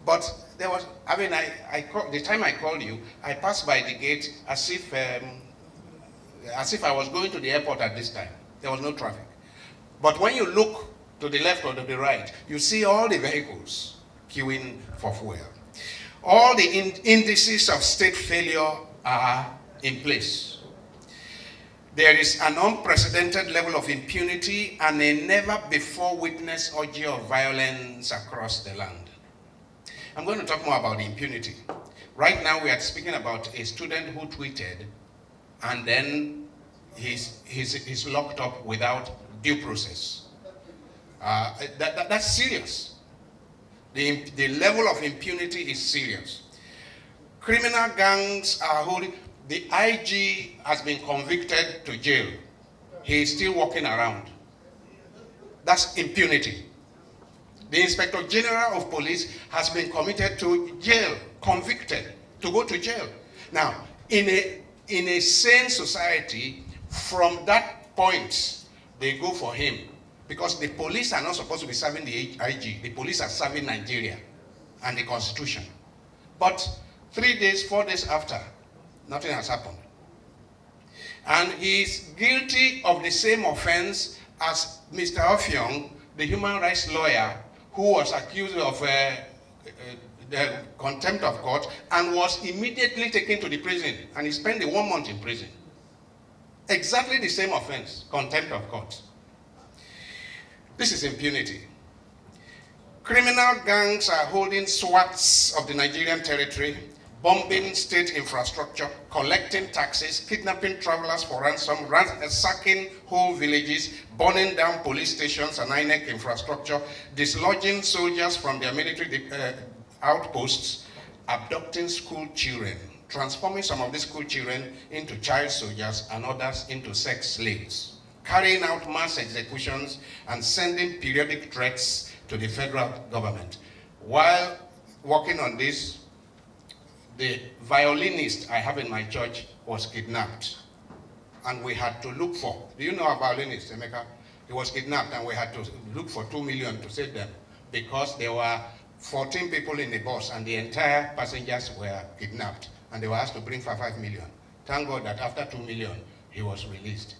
But there was, I mean, the time I called you, I passed by the gate as if I was going to the airport at this time. There was no traffic. But when you look to the left or to the right, you see all the vehicles queuing for fuel. All the indices of state failure are in place. There is an unprecedented level of impunity and a never-before-witnessed orgy of violence across the land. I'm going to talk more about impunity. Right now we are speaking about a student who tweeted and then he's locked up without due process. That's serious. The level of impunity is serious. Criminal gangs are holding. The IG has been convicted to jail. He is still walking around. That's impunity. The Inspector General of Police has been committed to jail, convicted to go to jail. Now, in a sane society, from that point, they go for him. Because the police are not supposed to be serving the IG. The police are serving Nigeria and the Constitution. But 3 days, 4 days after, nothing has happened. And he is guilty of the same offense as Mr. Offiong, the human rights lawyer, who was accused of the contempt of court and was immediately taken to the prison. And he spent 1 month in prison. Exactly the same offense, contempt of court. This is impunity. Criminal gangs are holding swaths of the Nigerian territory, bombing state infrastructure, collecting taxes, kidnapping travelers for ransom, sacking whole villages, burning down police stations and INEC infrastructure, dislodging soldiers from their military outposts, abducting school children, transforming some of these school children into child soldiers and others into sex slaves, carrying out mass executions and sending periodic threats to the federal government. While working on this, the violinist I have in my church was kidnapped. And we had to look for, do you know a violinist, Emeka? He was kidnapped and we had to look for 2 million to save them because there were 14 people in the bus and the entire passengers were kidnapped and they were asked to bring 5 million. Thank God that after 2 million, he was released.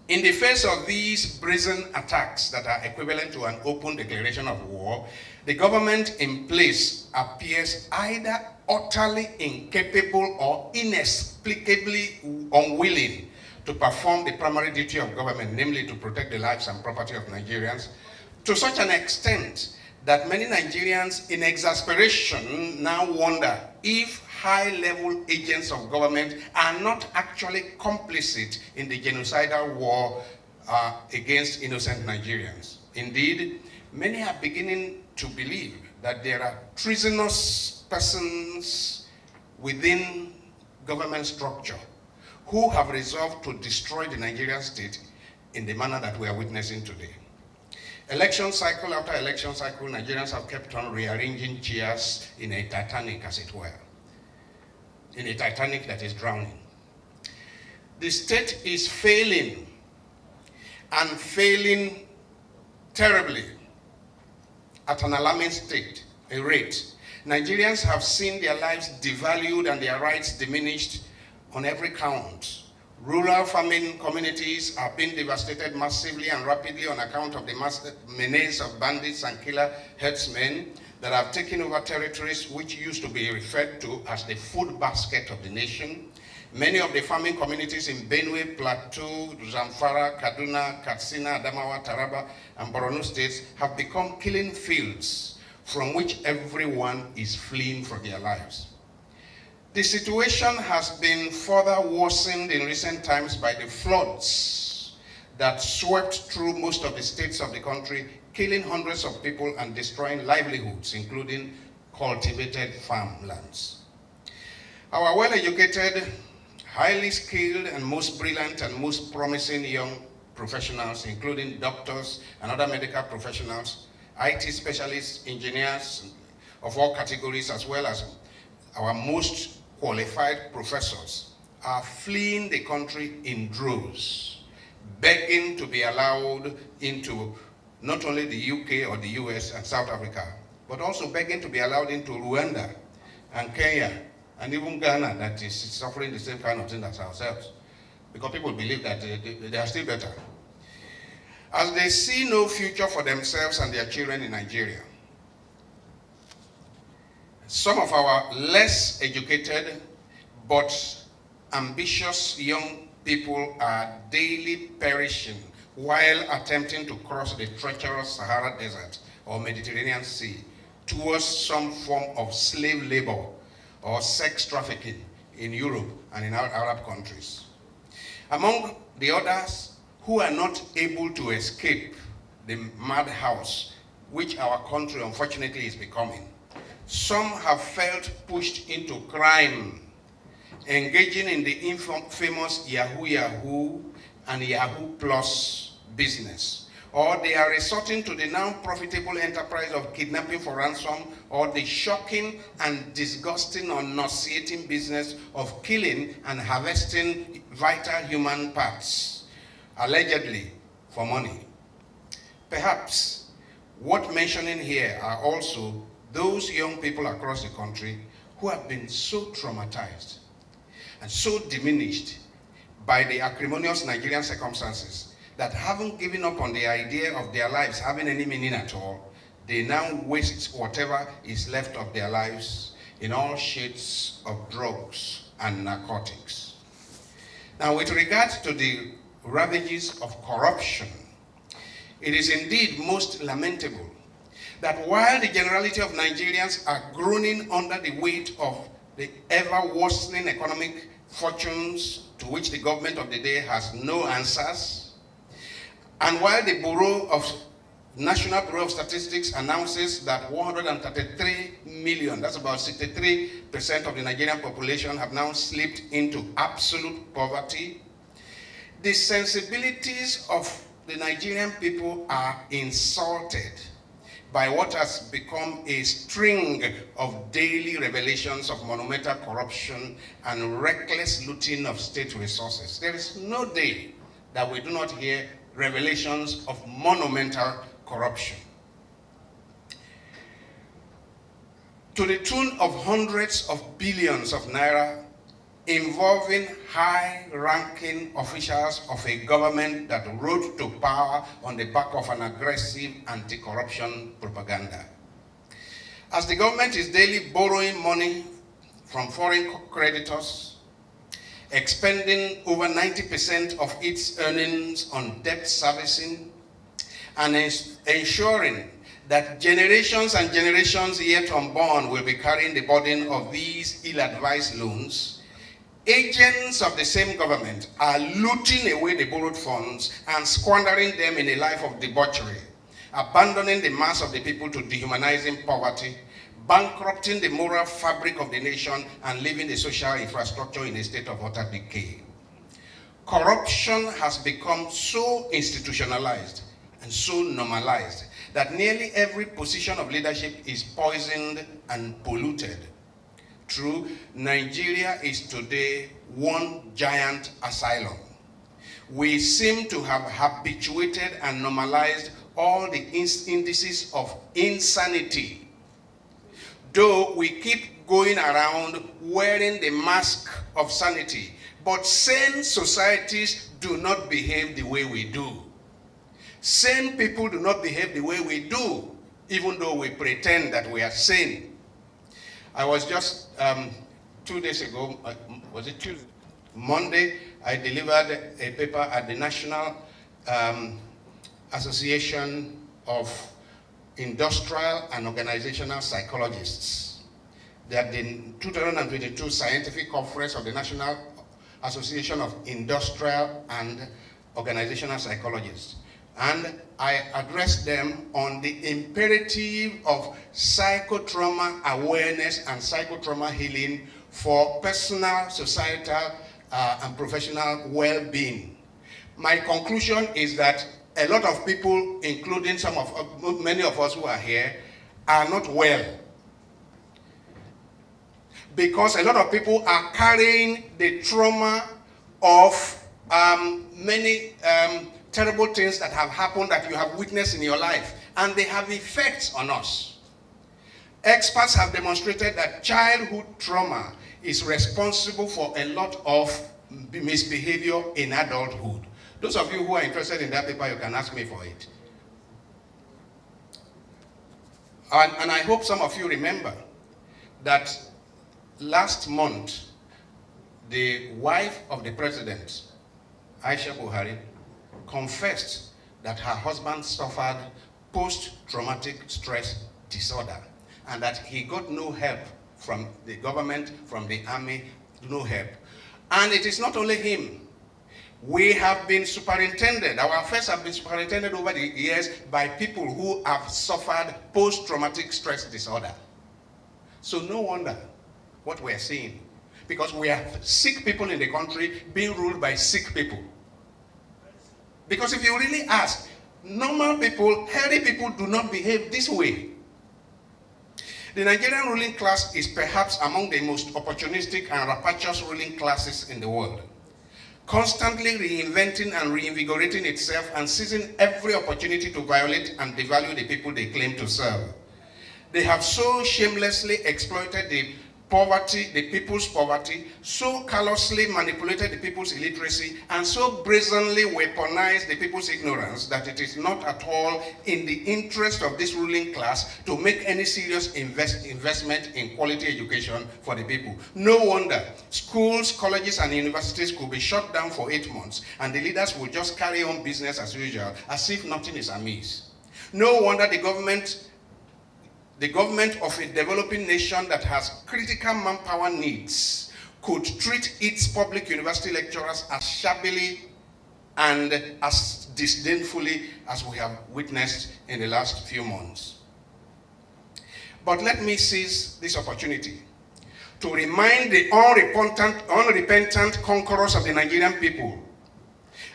In the face of these brazen attacks that are equivalent to an open declaration of war, the government in place appears either utterly incapable or inexplicably unwilling to perform the primary duty of government, namely to protect the lives and property of Nigerians, to such an extent that many Nigerians in exasperation now wonder if high-level agents of government are not actually complicit in the genocidal war against innocent Nigerians. Indeed, many are beginning to believe that there are treasonous persons within government structure who have resolved to destroy the Nigerian state in the manner that we are witnessing today. Election cycle after election cycle, Nigerians have kept on rearranging chairs in a Titanic, as it were. In a Titanic that is drowning. The state is failing, and failing terribly at an alarming rate. Nigerians have seen their lives devalued and their rights diminished on every count. Rural farming communities are being devastated massively and rapidly on account of the menace of bandits and killer herdsmen that have taken over territories which used to be referred to as the food basket of the nation. Many of the farming communities in Benue, Plateau, Zamfara, Kaduna, Katsina, Adamawa, Taraba, and Borno states have become killing fields from which everyone is fleeing for their lives. The situation has been further worsened in recent times by the floods that swept through most of the states of the country, killing hundreds of people and destroying livelihoods, including cultivated farmlands. Our well-educated, highly skilled, and most brilliant and most promising young professionals, including doctors and other medical professionals, IT specialists, engineers of all categories, as well as our most qualified professors, are fleeing the country in droves, begging to be allowed into not only the UK or the US and South Africa, but also begging to be allowed into Rwanda and Kenya and even Ghana, that is suffering the same kind of thing as ourselves, because people believe that they are still better. As they see no future for themselves and their children in Nigeria, some of our less educated but ambitious young people are daily perishing while attempting to cross the treacherous Sahara Desert or Mediterranean Sea towards some form of slave labor or sex trafficking in Europe and in our Arab countries. Among the others who are not able to escape the madhouse which our country unfortunately is becoming, some have felt pushed into crime, engaging in the infamous Yahoo Yahoo and Yahoo Plus business, or they are resorting to the now profitable enterprise of kidnapping for ransom, or the shocking and disgusting or nauseating business of killing and harvesting vital human parts, allegedly for money. Perhaps worth mentioning here are also those young people across the country who have been so traumatized and so diminished by the acrimonious Nigerian circumstances that having given up on the idea of their lives having any meaning at all, they now waste whatever is left of their lives in all shades of drugs and narcotics. Now, with regard to the ravages of corruption, it is indeed most lamentable that while the generality of Nigerians are groaning under the weight of the ever-worsening economic fortunes to which the government of the day has no answers, and while the National Bureau of Statistics announces that 133 million, that's about 63% of the Nigerian population, have now slipped into absolute poverty, the sensibilities of the Nigerian people are insulted by what has become a string of daily revelations of monumental corruption and reckless looting of state resources. There is no day that we do not hear revelations of monumental corruption. To the tune of hundreds of billions of naira, involving high-ranking officials of a government that rose to power on the back of an aggressive anti-corruption propaganda. As the government is daily borrowing money from foreign creditors, expending over 90% of its earnings on debt servicing, and ensuring that generations and generations yet unborn will be carrying the burden of these ill-advised loans, agents of the same government are looting away the borrowed funds and squandering them in a life of debauchery, abandoning the mass of the people to dehumanizing poverty, bankrupting the moral fabric of the nation, and leaving the social infrastructure in a state of utter decay. Corruption has become so institutionalized and so normalized that nearly every position of leadership is poisoned and polluted. True, Nigeria is today one giant asylum. We seem to have habituated and normalized all the indices of insanity, though we keep going around wearing the mask of sanity. But sane societies do not behave the way we do. Sane people do not behave the way we do, even though we pretend that we are sane. I was just 2 days ago, was it Tuesday? Monday, I delivered a paper at the National Association of Industrial and Organizational Psychologists. They are the 2022 Scientific Conference of the National Association of Industrial and Organizational Psychologists. And I addressed them on the imperative of psychotrauma awareness and psychotrauma healing for personal, societal, and professional well-being. My conclusion is that a lot of people, including many of us who are here, are not well. Because a lot of people are carrying the trauma of many terrible things that have happened that you have witnessed in your life, and they have effects on us. Experts have demonstrated that childhood trauma is responsible for a lot of misbehavior in adulthood. Those of you who are interested in that paper, you can ask me for it. And I hope some of you remember that last month, the wife of the president, Aisha Buhari, confessed that her husband suffered post-traumatic stress disorder and that he got no help from the government, from the army, no help. And it is not only him. We have been superintended, our affairs have been superintended over the years by people who have suffered post-traumatic stress disorder. So no wonder what we're seeing, because we have sick people in the country being ruled by sick people. Because if you really ask, normal people, healthy people do not behave this way. The Nigerian ruling class is perhaps among the most opportunistic and rapacious ruling classes in the world, constantly reinventing and reinvigorating itself and seizing every opportunity to violate and devalue the people they claim to serve. They have so shamelessly exploited the poverty, the people's poverty, so callously manipulated the people's illiteracy, and so brazenly weaponized the people's ignorance that it is not at all in the interest of this ruling class to make any serious investment in quality education for the people. No wonder schools, colleges, and universities could be shut down for 8 months, and the leaders will just carry on business as usual, as if nothing is amiss. No wonder the government of a developing nation that has critical manpower needs could treat its public university lecturers as shabbily and as disdainfully as we have witnessed in the last few months. But let me seize this opportunity to remind the unrepentant conquerors of the Nigerian people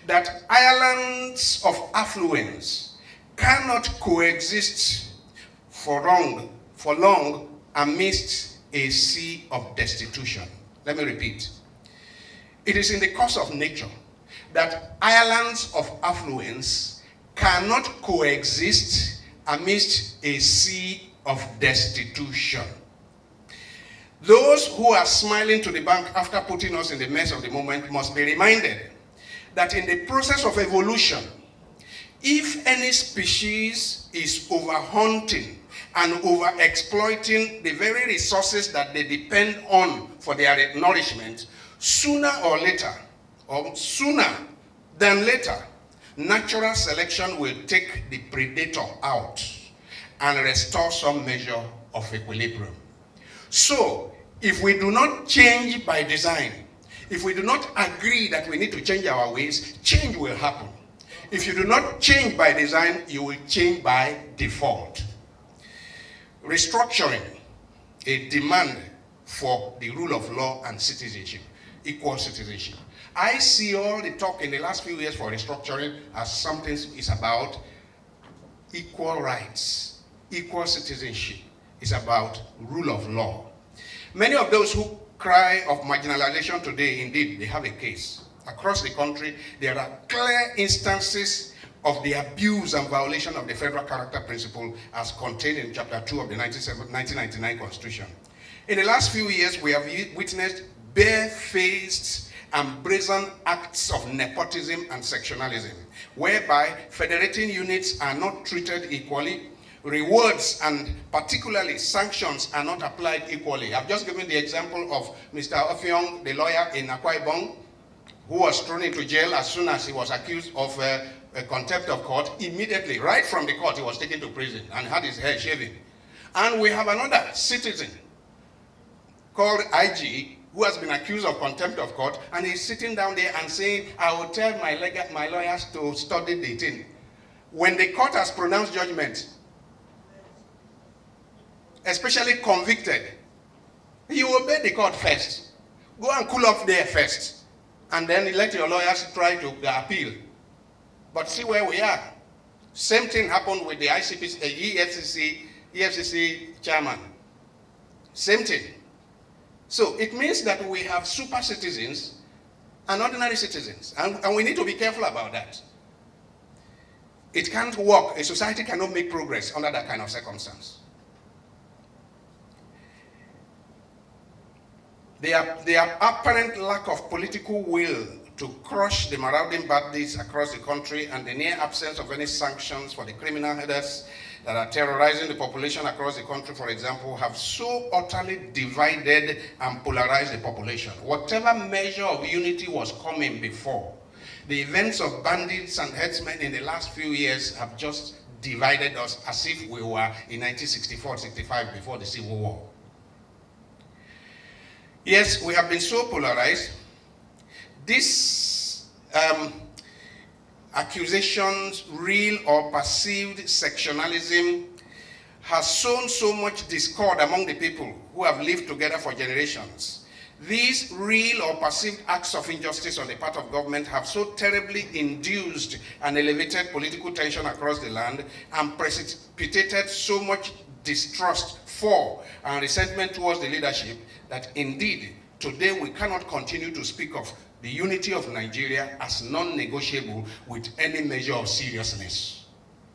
that islands of affluence cannot coexist for long amidst a sea of destitution. Let me repeat. It is in the course of nature that islands of affluence cannot coexist amidst a sea of destitution. Those who are smiling to the bank after putting us in the mess of the moment must be reminded that in the process of evolution, if any species is overhunting and over-exploiting the very resources that they depend on for their nourishment, sooner than later, natural selection will take the predator out and restore some measure of equilibrium. So, if we do not change by design, if we do not agree that we need to change our ways, change will happen. If you do not change by design, you will change by default. Restructuring, a demand for the rule of law and citizenship, equal citizenship. I see all the talk in the last few years for restructuring as something is about equal rights, equal citizenship. It's about rule of law. Many of those who cry of marginalization today, indeed, they have a case. Across the country, there are clear instances of the abuse and violation of the federal character principle as contained in Chapter 2 of the 1999 Constitution. In the last few years, we have witnessed barefaced and brazen acts of nepotism and sectionalism, whereby federating units are not treated equally, rewards and particularly sanctions are not applied equally. I've just given the example of Mr. Ofiong, the lawyer in Akwa Ibom, who was thrown into jail as soon as he was accused of a contempt of court. Immediately, right from the court, he was taken to prison and had his hair shaven. And we have another citizen called IG who has been accused of contempt of court, and he's sitting down there and saying, I will tell my lawyers to study the thing. When the court has pronounced judgment, especially convicted, you obey the court first. Go and cool off there first, and then let your lawyers try to appeal. But see where we are. Same thing happened with the EFCC chairman. Same thing. So it means that we have super citizens and ordinary citizens, and we need to be careful about that. It can't work. A society cannot make progress under that kind of circumstance. The apparent lack of political will to crush the marauding bandits across the country and the near absence of any sanctions for the criminal headers that are terrorizing the population across the country, for example, have so utterly divided and polarized the population. Whatever measure of unity was coming before, the events of bandits and headsmen in the last few years have just divided us as if we were in 1964-65 before the Civil War. Yes, we have been so polarized. These accusations, real or perceived sectionalism, has sown so much discord among the people who have lived together for generations. These real or perceived acts of injustice on the part of government have so terribly induced and elevated political tension across the land and precipitated so much distrust for and resentment towards the leadership that indeed today we cannot continue to speak of the unity of Nigeria as non-negotiable with any measure of seriousness.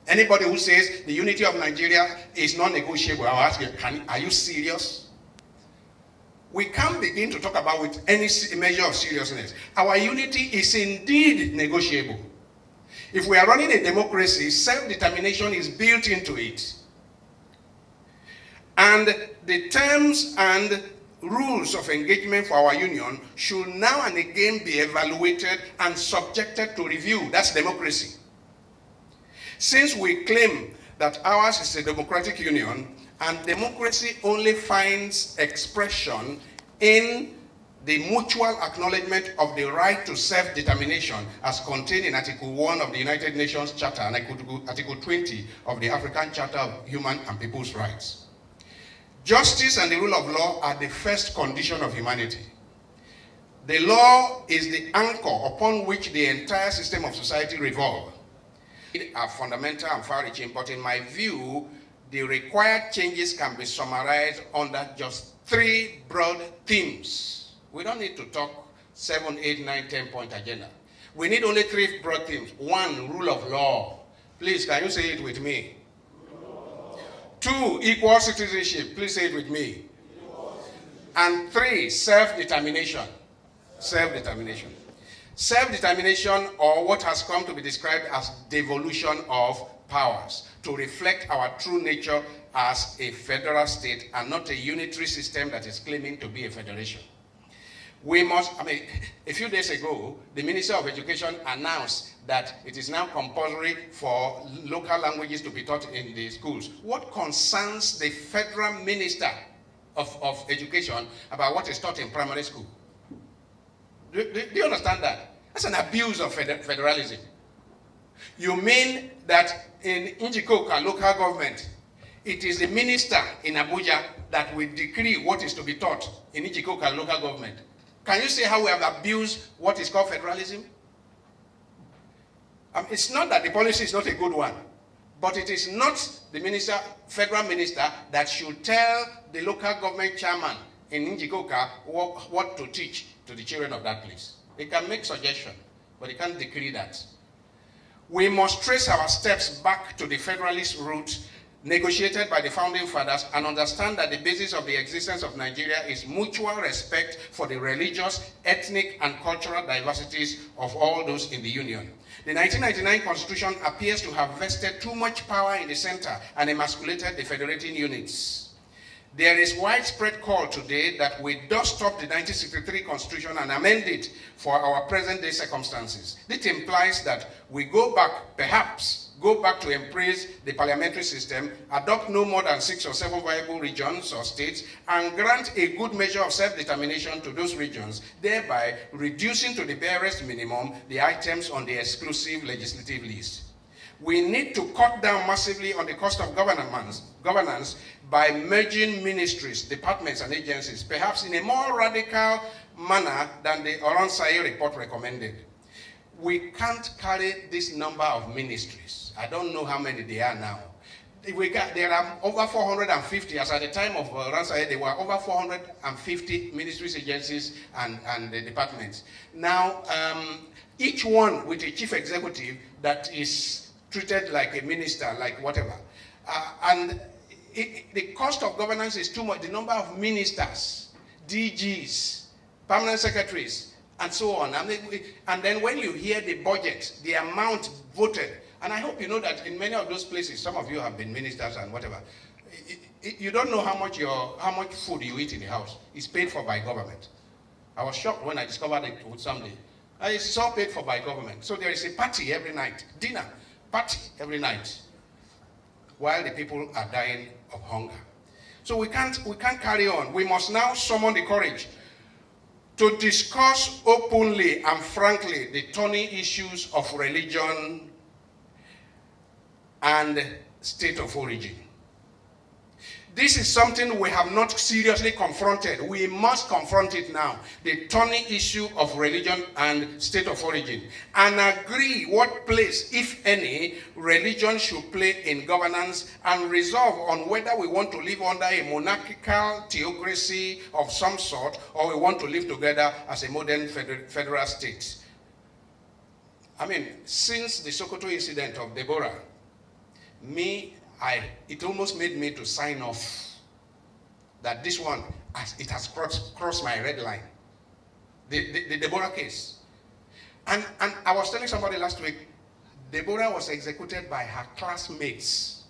Anybody who says the unity of Nigeria is non-negotiable, I'll ask you, are you serious? We can't begin to talk about with any measure of seriousness. Our unity is indeed negotiable. If we are running a democracy, self-determination is built into it. And the terms and rules of engagement for our union should now and again be evaluated and subjected to review. That's democracy. Since we claim that ours is a democratic union, and democracy only finds expression in the mutual acknowledgement of the right to self-determination as contained in Article 1 of the United Nations Charter and Article 20 of the African Charter of Human and People's Rights. Justice and the rule of law are the first condition of humanity. The law is the anchor upon which the entire system of society revolves. They are fundamental and far-reaching, but in my view, the required changes can be summarized under just 3 broad themes. We don't need to talk 7, 8, 9, 10-point agenda. We need only 3 broad themes. 1, rule of law. Please, can you say it with me? 2, equal citizenship. Please say it with me. And 3, self-determination. Self-determination. Self-determination, or what has come to be described as devolution of powers, to reflect our true nature as a federal state and not a unitary system that is claiming to be a federation. We must, a few days ago, the Minister of Education announced that it is now compulsory for local languages to be taught in the schools. What concerns the Federal Minister of Education about what is taught in primary school? Do you understand that? That's an abuse of federalism. You mean that in Njikoka local government, it is the minister in Abuja that will decree what is to be taught in Njikoka local government? Can you see how we have abused what is called federalism? It's not that the policy is not a good one, but it is not the minister, federal minister, that should tell the local government chairman in Njikoka what to teach to the children of that place. They can make suggestions, but they can't decree that. We must trace our steps back to the federalist route negotiated by the founding fathers and understand that the basis of the existence of Nigeria is mutual respect for the religious, ethnic, and cultural diversities of all those in the Union. The 1999 Constitution appears to have vested too much power in the center and emasculated the federating units. There is widespread call today that we dust off the 1963 Constitution and amend it for our present-day circumstances. This implies that we go back, perhaps, go back to embrace the parliamentary system, adopt no more than 6 or 7 viable regions or states, and grant a good measure of self-determination to those regions, thereby reducing to the barest minimum the items on the exclusive legislative list. We need to cut down massively on the cost of governance by merging ministries, departments, and agencies, perhaps in a more radical manner than the Oronsaye report recommended. We can't carry this number of ministries. I don't know how many there are now. There are over 450, as at the time of Oronsaye, there were over 450 ministries, agencies, and the departments. Now, each one with a chief executive that is treated like a minister, like whatever. The cost of governance is too much. The number of ministers, DGs, permanent secretaries, and so on. And then when you hear the budget, the amount voted, and I hope you know that in many of those places, some of you have been ministers and whatever, you don't know how much food you eat in the house is paid for by government. I was shocked when I discovered it someday. It's all paid for by government. So there is a party every night, dinner, party every night, while the people are dying of hunger. So we can't carry on. We must now summon the courage to discuss openly and frankly the thorny issues of religion and state of origin. This is something we have not seriously confronted. We must confront it now. The thorny issue of religion and state of origin, and agree what place, if any, religion should play in governance, and resolve on whether we want to live under a monarchical theocracy of some sort, or we want to live together as a modern federal state. I mean, since the Sokoto incident of Deborah, it almost made me to sign off that this one, it has crossed my red line. The Deborah case. And I was telling somebody last week, Deborah was executed by her classmates.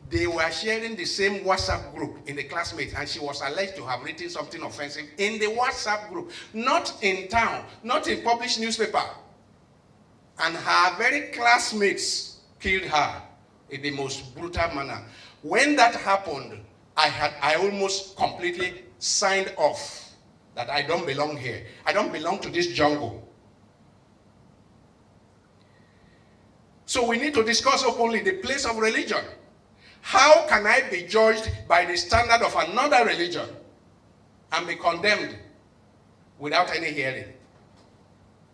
They were sharing the same WhatsApp group in the classmates, and she was alleged to have written something offensive in the WhatsApp group, not in town, not in published newspaper. And her very classmates killed her in the most brutal manner. When that happened, I almost completely signed off that I don't belong here. I don't belong to this jungle. So we need to discuss openly the place of religion. How can I be judged by the standard of another religion and be condemned without any hearing?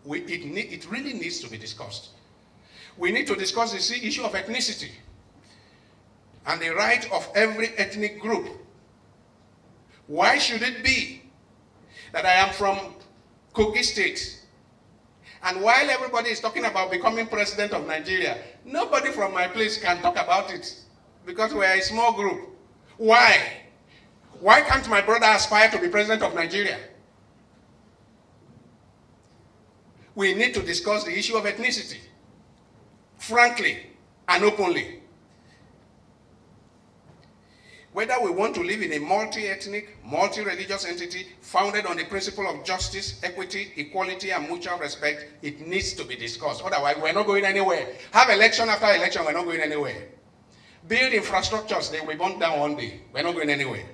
It really needs to be discussed. We need to discuss the issue of ethnicity and the right of every ethnic group. Why should it be that I am from Kogi State, and while everybody is talking about becoming president of Nigeria, nobody from my place can talk about it because we are a small group? Why? Why can't my brother aspire to be president of Nigeria? We need to discuss the issue of ethnicity frankly and openly. Whether we want to live in a multi-ethnic, multi-religious entity founded on the principle of justice, equity, equality, and mutual respect, it needs to be discussed. Otherwise, we're not going anywhere. Have election after election, we're not going anywhere. Build infrastructures, they will burn down one day. We're not going anywhere.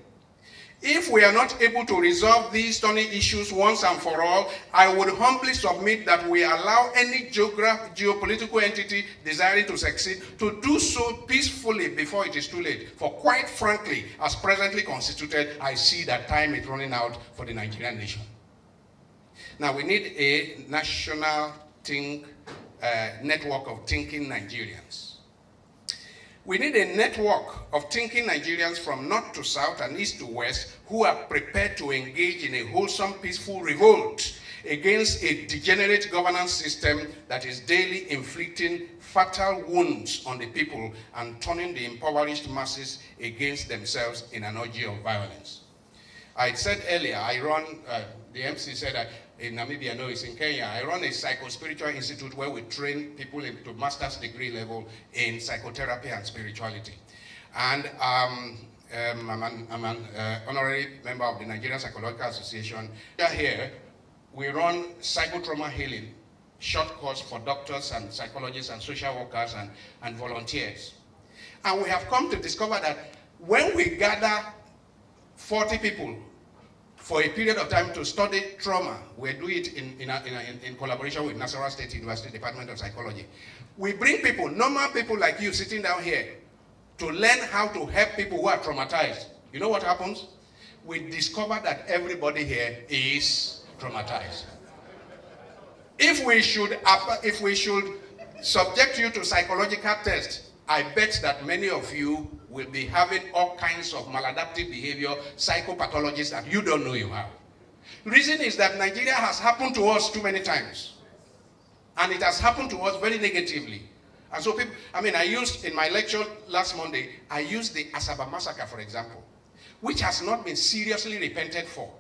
If we are not able to resolve these thorny issues once and for all, I would humbly submit that we allow any geopolitical entity desiring to succeed to do so peacefully before it is too late. For quite frankly, as presently constituted, I see that time is running out for the Nigerian nation. Now we need a national network of thinking Nigerians. We need a network of thinking Nigerians from north to south and east to west who are prepared to engage in a wholesome, peaceful revolt against a degenerate governance system that is daily inflicting fatal wounds on the people and turning the impoverished masses against themselves in an orgy of violence. I said earlier, I run, the MC said in Namibia, no, it's in Kenya, I run a psycho-spiritual institute where we train people to master's degree level in psychotherapy and spirituality. And I'm an honorary member of the Nigerian Psychological Association. Here, we run psychotrauma healing, short course for doctors and psychologists and social workers and volunteers. And we have come to discover that when we gather 40 people for a period of time to study trauma, we do it in collaboration with Nasarawa State University Department of Psychology. We bring people, normal people like you sitting down here, to learn how to help people who are traumatized. You know what happens? We discover that everybody here is traumatized. If we should subject you to psychological tests, I bet that many of you will be having all kinds of maladaptive behavior, psychopathologies that you don't know you have. The reason is that Nigeria has happened to us too many times. And it has happened to us very negatively. And so people, I used, in my lecture last Monday, I used the Asaba massacre, for example, which has not been seriously repented for.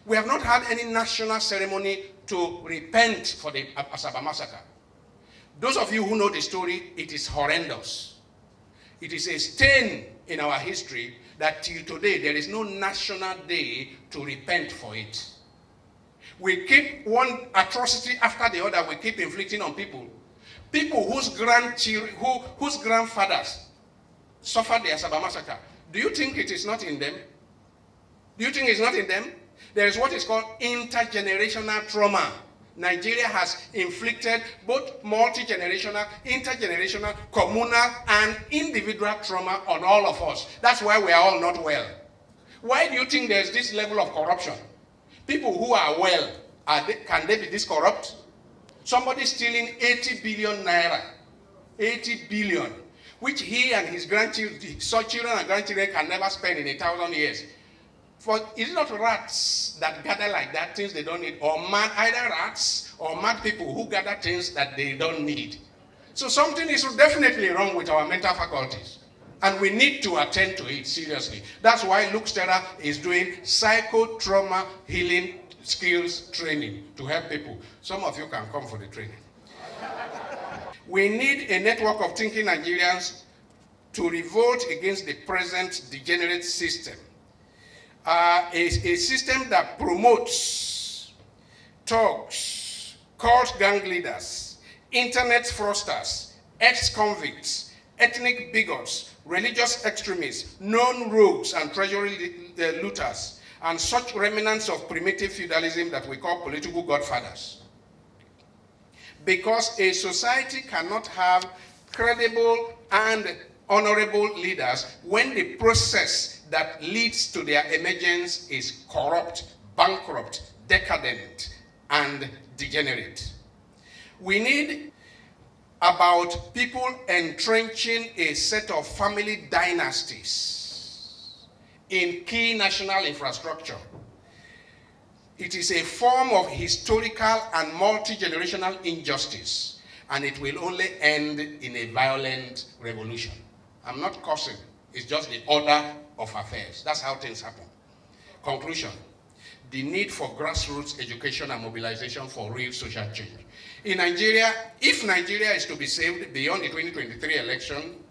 We have not had any national ceremony to repent for the Asaba massacre. Those of you who know the story, it is horrendous. It is a stain in our history that till today there is no national day to repent for it. We keep one atrocity after the other, we keep inflicting on people. People whose grandfathers suffered the Asaba massacre. Do you think it is not in them? Do you think it's not in them? There is what is called intergenerational trauma. Nigeria has inflicted both multi-generational, intergenerational, communal, and individual trauma on all of us. That's why we are all not well. Why do you think there's this level of corruption? People who are well, can they be this corrupt? Somebody stealing 80 billion naira, 80 billion, which he and his grandchildren, children and grandchildren can never spend in 1,000 years. Is it not rats that gather like that, things they don't need, or mad, either rats or mad people who gather things that they don't need? So something is definitely wrong with our mental faculties, and we need to attend to it seriously. That's why Luke Stella is doing psycho-trauma healing skills training to help people. Some of you can come for the training. We need a network of thinking Nigerians to revolt against the present degenerate system. A system that promotes thugs, cult gang leaders, internet fraudsters, ex-convicts, ethnic bigots, religious extremists, known rogues and treasury looters, and such remnants of primitive feudalism that we call political godfathers. Because a society cannot have credible and honorable leaders when the process that leads to their emergence is corrupt, bankrupt, decadent, and degenerate. We need about people entrenching a set of family dynasties in key national infrastructure. It is a form of historical and multi-generational injustice, and it will only end in a violent revolution. I'm not cursing, it's just the order of affairs. That's how things happen. Conclusion: the need for grassroots education and mobilization for real social change. In Nigeria, if Nigeria is to be saved beyond the 2023 election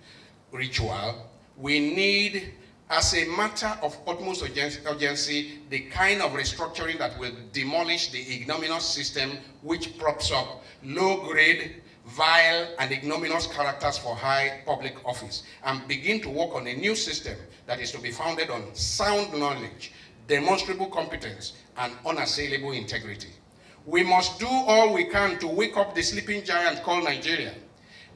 ritual, we need, as a matter of utmost urgency, the kind of restructuring that will demolish the ignominious system which props up low-grade, vile, and ignominious characters for high public office, and begin to work on a new system that is to be founded on sound knowledge, demonstrable competence, and unassailable integrity. We must do all we can to wake up the sleeping giant called Nigeria.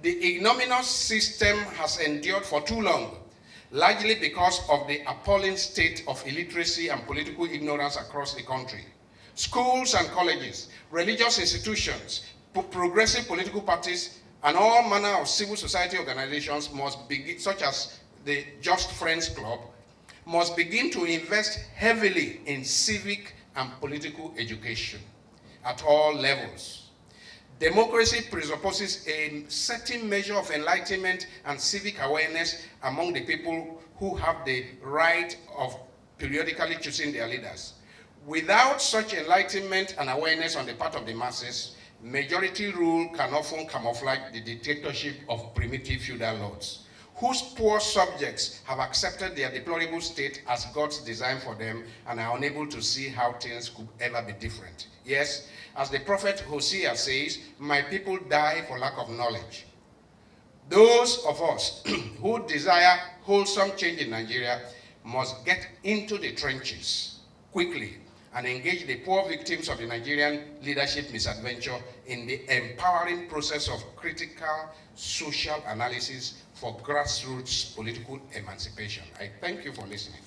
The ignominious system has endured for too long, largely because of the appalling state of illiteracy and political ignorance across the country. Schools and colleges, religious institutions, progressive political parties, and all manner of civil society organizations must begin, such as the Just Friends Club, must begin to invest heavily in civic and political education at all levels. Democracy presupposes a certain measure of enlightenment and civic awareness among the people who have the right of periodically choosing their leaders. Without such enlightenment and awareness on the part of the masses, majority rule can often camouflage the dictatorship of primitive feudal lords, whose poor subjects have accepted their deplorable state as God's design for them and are unable to see how things could ever be different. Yes, as the prophet Hosea says, "My people die for lack of knowledge." Those of us who desire wholesome change in Nigeria must get into the trenches quickly and engage the poor victims of the Nigerian leadership misadventure in the empowering process of critical social analysis for grassroots political emancipation. I thank you for listening.